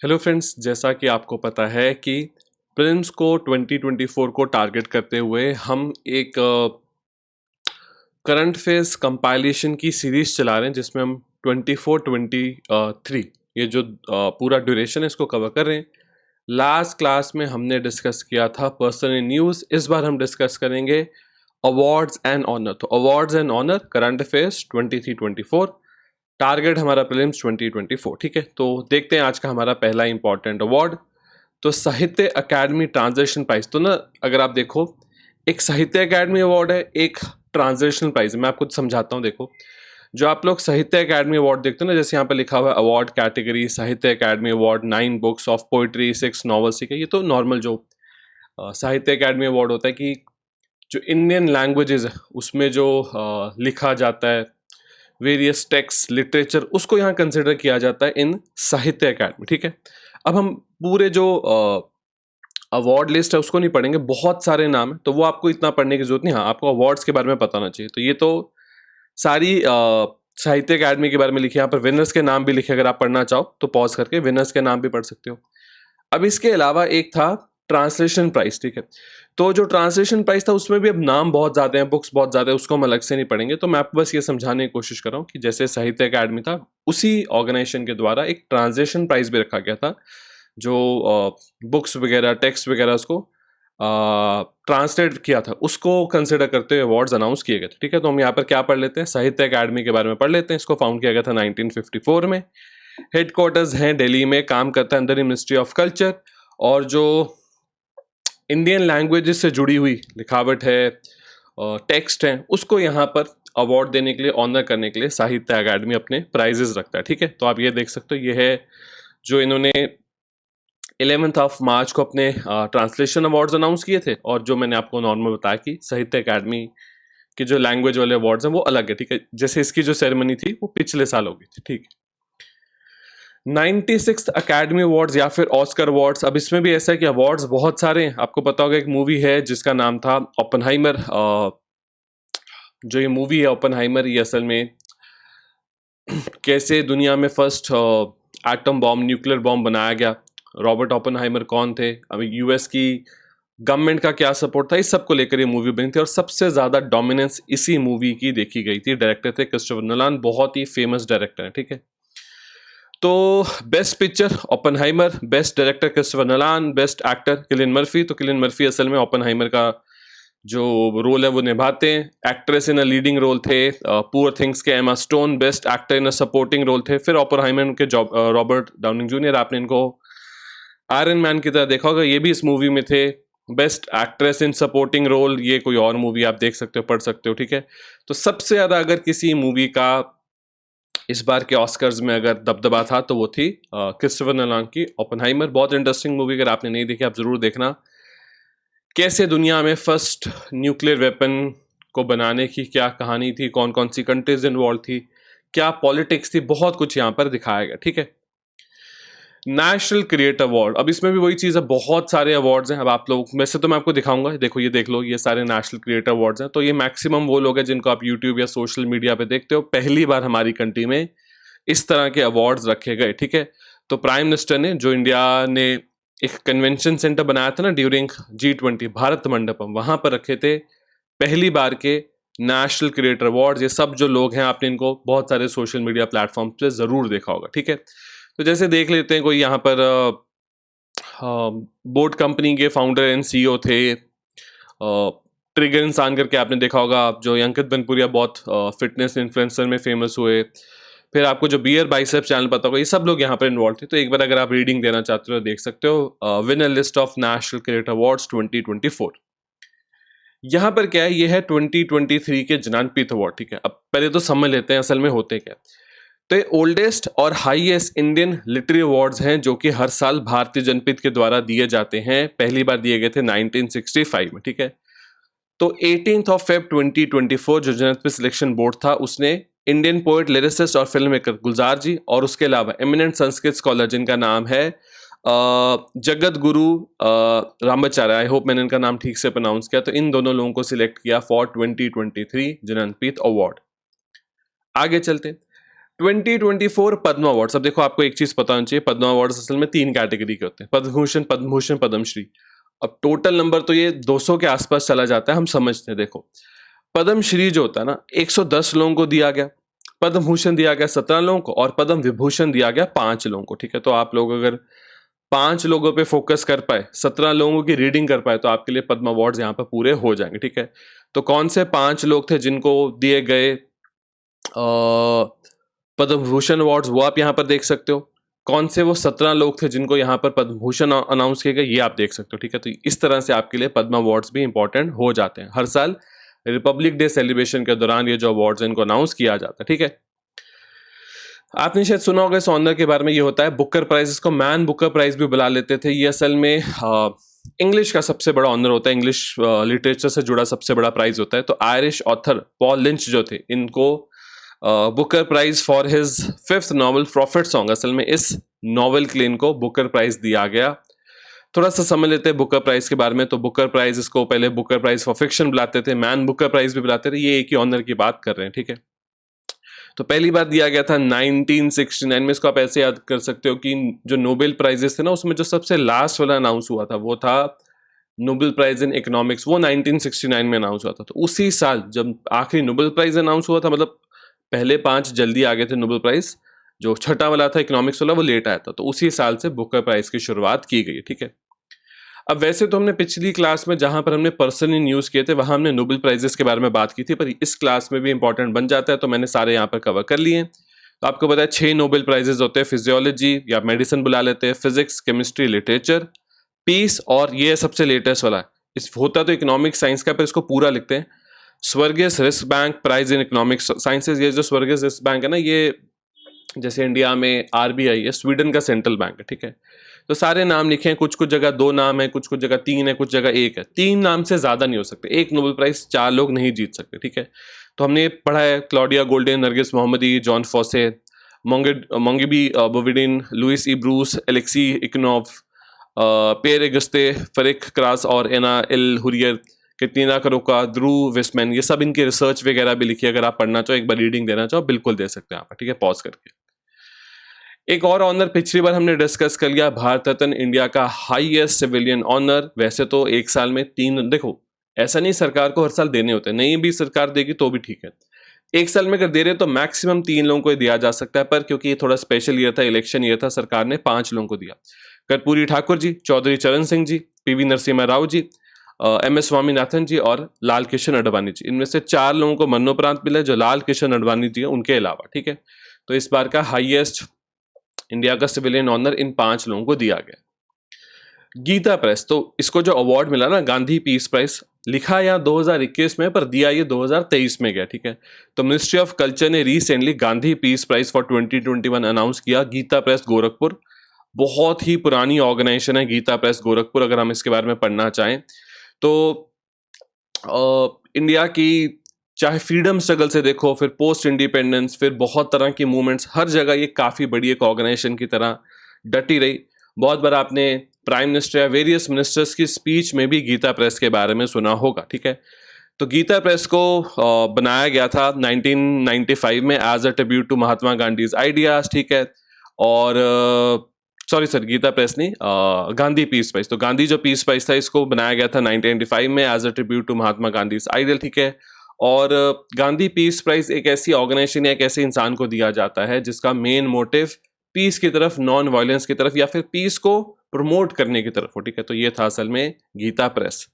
Hello friends, जैसा कि आपको पता है कि प्रीलिम्स को 2024 को टारगेट करते हुए हम एक करंट फेस कंपाइलेशन की सीरीज चला रहे हैं जिसमें हम 24-23 ये जो पूरा ड्यूरेशन है इसको कवर कर रहे हैं। लास्ट क्लास में हमने डिस्कस किया था पर्सनल न्यूज़। इस बार हम डिस्कस करेंगे अवार्ड्स एंड ऑनर। तो awards and honour current affairs 23-24, target हमारा प्रीलिम्स 2024। ठीक है, तो देखते हैं आज का हमारा पहला इंपॉर्टेंट अवार्ड। तो साहित्य अकादमी ट्रांसलेशन प्राइज। तो ना अगर आप देखो, एक साहित्य अकादमी अवार्ड है, एक ट्रांसलेशन प्राइज है। मैं आपको समझाता हूँ। देखो, जो आप लोग साहित्य अकादमी अवार्ड देखते हो ना, जैसे यहाँ पर लिखा हुआ है award category Sahitya Akademi award 9 books of poetry 6 novels. ठीक है, ये तो नॉर्मल जो साहित्य अकादमी अवार्ड होता है कि जो इंडियन लैंग्वेजेस है उसमें जो लिखा जाता है वेरियस टेक्स्ट लिटरेचर, उसको यहाँ कंसिडर किया जाता है इन साहित्य अकादमी। ठीक है, अब हम पूरे जो अवार्ड लिस्ट है उसको नहीं पढ़ेंगे, बहुत सारे नाम है तो वो आपको इतना पढ़ने की जरूरत नहीं। हाँ, आपको अवार्ड्स के बारे में पता होना चाहिए। तो ये तो सारी साहित्य अकादमी के बारे में लिखे, यहाँ पर विनर्स के नाम भी लिखे। अगर आप पढ़ना चाहो तो पॉज करके विनर्स के नाम भी पढ़ सकते हो। अब इसके अलावा एक था ट्रांसलेशन प्राइस। ठीक है, तो जो ट्रांसलेशन प्राइस था उसमें भी अब नाम बहुत ज़्यादा हैं, बुक्स बहुत ज़्यादा है, उसको हम अलग से नहीं पढ़ेंगे। तो मैं आपको बस ये समझाने की कोशिश कर रहा हूँ कि जैसे साहित्य अकादमी था, उसी ऑर्गेनाइजेशन के द्वारा एक ट्रांसलेशन प्राइस भी रखा गया था, जो बुक्स वगैरह टेक्स्ट वगैरह उसको ट्रांसलेट किया था, उसको कंसिडर करते हुए अवार्ड्स अनाउंस किए गए थे। ठीक है, तो हम यहाँ पर क्या पढ़ लेते हैं, साहित्य अकादमी के बारे में पढ़ लेते हैं। इसको फाउंड किया गया था 1954 में। हेडक्वार्टर्स हैं दिल्ली में, काम करता है अंडर मिनिस्ट्री ऑफ कल्चर। और जो इंडियन लैंग्वेजेस से जुड़ी हुई लिखावट है, टेक्स्ट हैं, उसको यहाँ पर अवार्ड देने के लिए, ऑनर करने के लिए साहित्य अकादमी अपने प्राइजेस रखता है। ठीक है, तो आप ये देख सकते हो, ये है जो इन्होंने 11 मार्च को अपने ट्रांसलेशन अवार्ड्स अनाउंस किए थे। और जो मैंने आपको नॉर्मल बताया कि साहित्य अकादमी के जो लैंग्वेज वाले अवार्ड्स हैं वो अलग है। ठीक है, जैसे इसकी जो सेरेमनी थी वो पिछले साल हो गई थी। ठीक है, 96 अकेडमी अवार्ड्स या फिर ऑस्कर अवार्ड्स। अब इसमें भी ऐसा है कि अवार्ड्स बहुत सारे हैं। आपको पता होगा एक मूवी है जिसका नाम था ओपनहाइमर। जो ये मूवी है ओपनहाइमर, ये असल में कैसे दुनिया में first atom bomb, nuclear bomb बनाया गया, रॉबर्ट ओपनहाइमर कौन थे, अभी यूएस की गवर्नमेंट का क्या सपोर्ट था, इस सब को लेकर ये मूवी बनी थी। और सबसे ज़्यादा डोमिनेंस इसी मूवी की देखी गई थी। डायरेक्टर थे क्रिस्टोफर नोलान, बहुत ही फेमस डायरेक्टर है। ठीक है, तो best picture Oppenheimer, best director Christopher Nolan, best actor Cillian Murphy. तो किलियन मर्फी असल में ओपनहाइमर का जो रोल है वो निभाते हैं। Actress in a leading role थे पुअर थिंग्स के Emma Stone, best actor in a supporting role थे। फिर ओपनहाइमर के रॉबर्ट डाउनिंग जूनियर, आपने इनको आयरन मैन की तरह देखा होगा, ये भी इस मूवी में थे। Best actress in supporting role, ये कोई और मूवी आप देख सकते हो, पढ़ सकते हो। ठीक है, तो सबसे ज़्यादा अगर किसी मूवी का इस बार के ऑस्कर्स में अगर दबदबा था तो वो थी क्रिस्टोफर नोलान की ओपनहाइमर। बहुत इंटरेस्टिंग मूवी, अगर आपने नहीं देखी आप ज़रूर देखना। कैसे दुनिया में फर्स्ट न्यूक्लियर वेपन को बनाने की क्या कहानी थी, कौन कौन सी कंट्रीज इन्वॉल्व थी, क्या पॉलिटिक्स थी, बहुत कुछ यहाँ पर दिखाया गया। ठीक है, नेशनल क्रिएटर अवार्ड। अब इसमें भी वही चीज़ है, बहुत सारे अवार्ड्स हैं। अब आप लोग, वैसे तो मैं आपको दिखाऊंगा, देखो ये देख लो, ये सारे नेशनल क्रिएटर अवार्ड्स हैं। तो ये मैक्सिमम वो लोग हैं जिनको आप यूट्यूब या सोशल मीडिया पे देखते हो। पहली बार हमारी कंट्री में इस तरह के अवार्ड्स रखे गए। ठीक है, तो प्राइम मिनिस्टर ने, जो इंडिया ने एक कन्वेंशन सेंटर बनाया था ना ड्यूरिंग G20 भारत मंडपम, वहां पर रखे थे पहली बार के नेशनल क्रिएटर अवार्ड। ये सब जो लोग हैं, आपने इनको बहुत सारे सोशल मीडिया प्लेटफॉर्म पे जरूर देखा होगा। ठीक है, तो जैसे देख लेते हैं, कोई यहाँ पर बोट कंपनी के फाउंडर एंड CEO थे, ट्रिगर इंसान करके आपने देखा होगा, जो अंकित बनपुरिया बहुत फिटनेस इन्फ्लुएंसर में फेमस हुए। फिर आपको जो बियर बाइसेप चैनल पता होगा, ये सब लोग यहाँ पर इन्वॉल्व थे। तो एक बार अगर आप रीडिंग देना चाहते हो देख सकते हो, winner list of national creator awards 2024। यहाँ पर क्या है, ये है 2023 के ज्ञानपीठ अवार्ड। ठीक है, अब पहले तो समझ लेते हैं असल में होते क्या। तो ये ओल्डेस्ट और हाईएस्ट इंडियन लिटरेरी अवार्ड्स हैं जो कि हर साल भारतीय जनपीठ के द्वारा दिए जाते हैं। पहली बार दिए गए थे 1965 में। ठीक है, तो 18 फेब 2024 जो जनपीठ सिलेक्शन बोर्ड था, उसने इंडियन पोएट, लिरिसिस्ट और फिल्म मेकर गुलजार जी, और उसके अलावा एमिनेंट संस्कृत स्कॉलर जिनका नाम है जगत गुरु रामाचार्य, आई होप मैंने इनका नाम ठीक से प्रोनाउंस किया, तो इन दोनों लोगों को सिलेक्ट किया फॉर 2023 ज्ञानपीठ अवार्ड। आगे चलते, 2024 पद्म अवार्ड्स। अब देखो, आपको एक चीज पता होनी चाहिए, पद्म अवार्ड्स असल में 3 कैटेगरी के होते हैं, पद्म भूषण, पद्मश्री। अब टोटल नंबर तो ये 200 के आसपास चला जाता है, हम समझते हैं। देखो, पद्म श्री जो होता है ना, 110 लोगों को दिया गया, पद्म भूषण दिया गया 17 लोगों को, और पद्म विभूषण दिया गया 5 लोगों को। ठीक है, तो आप लोग अगर 5 लोगों पे फोकस कर पाए, 17 लोगों की रीडिंग कर पाए, तो आपके लिए पद्म अवार्ड्स यहाँ पर पूरे हो जाएंगे। ठीक है, तो कौन से 5 लोग थे जिनको दिए गए पद्म भूषण अवार्ड्स, वो आप यहाँ पर देख सकते हो। कौन से वो 17 लोग थे जिनको यहाँ पर पद्म भूषण अनाउंस किए गए, ये आप देख सकते हो। ठीक है, तो इस तरह से आपके लिए पद्म अवार्ड्स भी इंपॉर्टेंट हो जाते हैं। हर साल रिपब्लिक डे सेलिब्रेशन के दौरान ये जो अवार्ड्स हैं इनको अनाउंस किया जाता है। ठीक है, आपने शायद सुना होगा इस ऑनर के बारे में, ये होता है बुकर प्राइज। इसको मैन बुकर प्राइज भी बुला लेते थे। ये असल में इंग्लिश का सबसे बड़ा ऑनर होता है, इंग्लिश लिटरेचर से जुड़ा सबसे बड़ा प्राइज होता है। तो आयरिश ऑथर पॉल लिंच जो थे, इनको Booker prize for his 5th novel prophet song, असल में इस नॉवल के लिए इनको बुकर प्राइज दिया गया। थोड़ा सा समझ लेते हैं बुकर प्राइज के बारे में। तो बुकर प्राइज, इसको पहले बुकर प्राइज फॉर फिक्शन बुलाते थे, मैन बुकर प्राइज भी बुलाते थे, ये एक ही ऑनर की बात कर रहे हैं। ठीक है, तो पहली बार दिया गया था 1969 में। इसको आप ऐसे याद कर सकते हो कि जो नोबेल प्राइजेस थे ना, उसमें जो सबसे लास्ट वाला अनाउंस हुआ था वो था नोबेल प्राइज इन इकोनॉमिक्स, वो 1969 में अनाउंस हुआ था। तो उसी साल जब आखिरी नोबेल प्राइज अनाउंस हुआ था, मतलब पहले 5 जल्दी आ गए थे नोबेल प्राइज, जो छठा वाला था इकोनॉमिक्स वाला वो लेट आया था। तो उसी साल से बुकर प्राइज की शुरुआत की गई है। ठीक है, अब वैसे तो हमने पिछली क्लास में जहां पर हमने पर्सनली न्यूज किए थे वहां हमने नोबेल प्राइजेस के बारे में बात की थी, पर इस क्लास में भी इंपॉर्टेंट बन जाता है, तो मैंने सारे यहाँ पर कवर कर लिए। तो आपको पता है 6 नोबेल प्राइजेस होते हैं, फिजियोलॉजी या मेडिसिन बुला लेते हैं, फिजिक्स, केमिस्ट्री, लिटरेचर, पीस, और ये सबसे लेटेस्ट वाला है, इस होता तो इकोनॉमिक्स साइंस का, पर इसको पूरा लिखते हैं, Sveriges Riksbank prize in economics sciences. ये जो स्वर्गियस रिस्क बैंक है ना, ये जैसे इंडिया में आरबीआई है, स्वीडन का सेंट्रल बैंक है। ठीक है, तो सारे नाम लिखे हैं, कुछ कुछ जगह 2 नाम है, कुछ कुछ जगह 3 है, कुछ जगह 1 है। 3 नाम से ज्यादा नहीं हो सकते, एक नोबेल प्राइज 4 लोग नहीं जीत सकते। ठीक है, तो हमने ये पढ़ा है, क्लॉडिया गोल्डन, नरगिस मोहम्मदी, जॉन फॉसे, मोंगेबी बोविडिन, लुइस ई ब्रूस, एलेक्सी इकनॉफ, पेर एगस्ते, फरिक क्रास और एना एल हुरियर, कितनीना करोका, ध्रुव वेस्टमैन, ये सब इनकी रिसर्च वगैरह भी लिखी है। अगर आप पढ़ना चाहो, एक बार रीडिंग देना चाहो, बिल्कुल दे सकते हैं आप। ठीक है, पॉज करके। एक और ऑनर पिछली बार हमने डिस्कस कर लिया, भारत रत्न, इंडिया का हाईएस्ट सिविलियन ऑनर। वैसे तो एक साल में 3, देखो ऐसा नहीं सरकार को हर साल देने होते हैं, नहीं भी सरकार देगी तो भी ठीक है। एक साल में अगर दे रहे तो मैक्सिमम 3 लोगों को दिया जा सकता है, पर क्योंकि ये थोड़ा स्पेशल ईयर था, इलेक्शन ईयर था, सरकार ने 5 लोगों को दिया। कर्पूरी ठाकुर जी, चौधरी चरण सिंह जी, पीवी नरसिम्हा राव जी, एम.एस. स्वामीनाथन जी और लाल कृष्ण अडवाणी जी। इनमें से 4 लोगों को मरणोपरांत मिला, जो लाल कृष्ण अडवाणी जी है उनके अलावा। ठीक है, तो इस बार का हाईएस्ट इंडिया का सिविलियन ऑनर इन 5 लोगों को दिया गया। गीता प्रेस, तो इसको जो अवार्ड मिला ना, गांधी पीस प्राइज, लिखा यहाँ 2021 में, पर दिया ये 2023 में गया। ठीक है, तो मिनिस्ट्री ऑफ कल्चर ने recently Gandhi peace prize for 2021 announce किया। गीता प्रेस गोरखपुर, बहुत ही पुरानी ऑर्गेनाइजेशन है गीता प्रेस गोरखपुर। अगर हम इसके बारे में पढ़ना चाहें तो इंडिया की चाहे फ्रीडम स्ट्रगल से देखो, फिर पोस्ट इंडिपेंडेंस, फिर बहुत तरह की मूवमेंट्स, हर जगह ये काफ़ी बड़ी एक ऑर्गेनाइजेशन की तरह डटी रही। बहुत बार आपने प्राइम मिनिस्टर या वेरियस मिनिस्टर्स की स्पीच में भी गीता प्रेस के बारे में सुना होगा। ठीक है, तो गीता प्रेस को बनाया गया था 1995 में as a tribute to Mahatma Gandhi's ideas. ठीक है, और सॉरी गीता प्रेस नहीं, गांधी पीस प्राइज। तो गांधी जो पीस प्राइज था, इसको बनाया गया था 1995 में as a tribute to Mahatma Gandhi's ideal. ठीक है, और गांधी पीस प्राइज एक ऐसी ऑर्गेनाइजेशन या एक ऐसे इंसान को दिया जाता है जिसका मेन मोटिव पीस की तरफ, नॉन वायलेंस की तरफ, या फिर पीस को प्रमोट करने की तरफ हो। ठीक है, तो ये था असल में गीता प्रेस।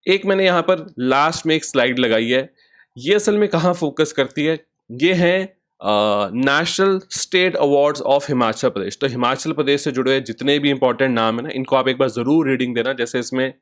एक मैंने यहाँ पर लास्ट में एक स्लाइड लगाई है, ये असल में कहाँ फोकस करती है, ये है national state awards of Himachal Pradesh. तो हिमाचल प्रदेश से जुड़े जितने भी इंपॉर्टेंट नाम है ना, इनको आप एक बार जरूर रीडिंग देना। जैसे इसमें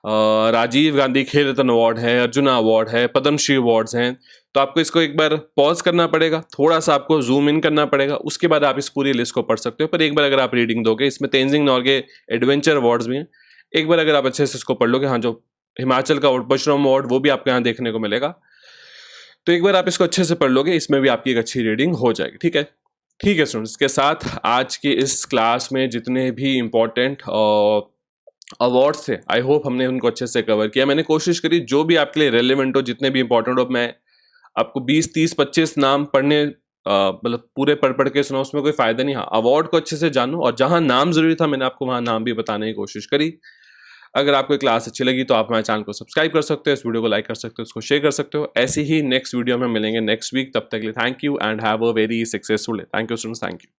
राजीव गांधी खेल रत्न अवार्ड है, अर्जुना अवार्ड है, पद्मश्री अवार्ड्स हैं। तो आपको इसको एक बार पॉज करना पड़ेगा, थोड़ा सा आपको जूम इन करना पड़ेगा, उसके बाद आप इस पूरी लिस्ट को पढ़ सकते हो। पर एक बार अगर आप रीडिंग दोगे, इसमें तेंजिंग नॉर्गे एडवेंचर अवार्ड्स भी हैं, एक बार अगर आप अच्छे से इसको पढ़ लोगे, हाँ, जो हिमाचल का परशुराम अवार्ड वो भी आपको यहाँ देखने को मिलेगा, तो एक बार आप इसको अच्छे से पढ़ लोगे, इसमें भी आपकी एक अच्छी रीडिंग हो जाएगी। ठीक है, ठीक है स्टूडेंट्स, इसके साथ आज की इस क्लास में जितने भी इम्पोर्टेंट अवार्ड्स थे, आई होप हमने उनको अच्छे से कवर किया। मैंने कोशिश करी जो भी आपके लिए रेलेवेंट हो, जितने भी इंपॉर्टेंट हो, मैं आपको 20, 30, 25 नाम पढ़ने मतलब पूरे पढ़ के सुनाओ, उसमें कोई फ़ायदा नहीं। हाँ, अवार्ड को अच्छे से जानो, और जहाँ नाम ज़रूरी था मैंने आपको वहाँ नाम भी बताने की कोशिश करी। अगर आपको क्लास अच्छी लगी तो आप हमारे चैनल को सब्सक्राइब कर सकते हो, इस वीडियो को लाइक कर सकते हो, उसको शेयर कर सकते हो। ऐसी ही नेक्स्ट वीडियो में मिलेंगे नेक्स्ट वीक, तब तक के लिए thank you and have a very successful day. Thank you students, thank you.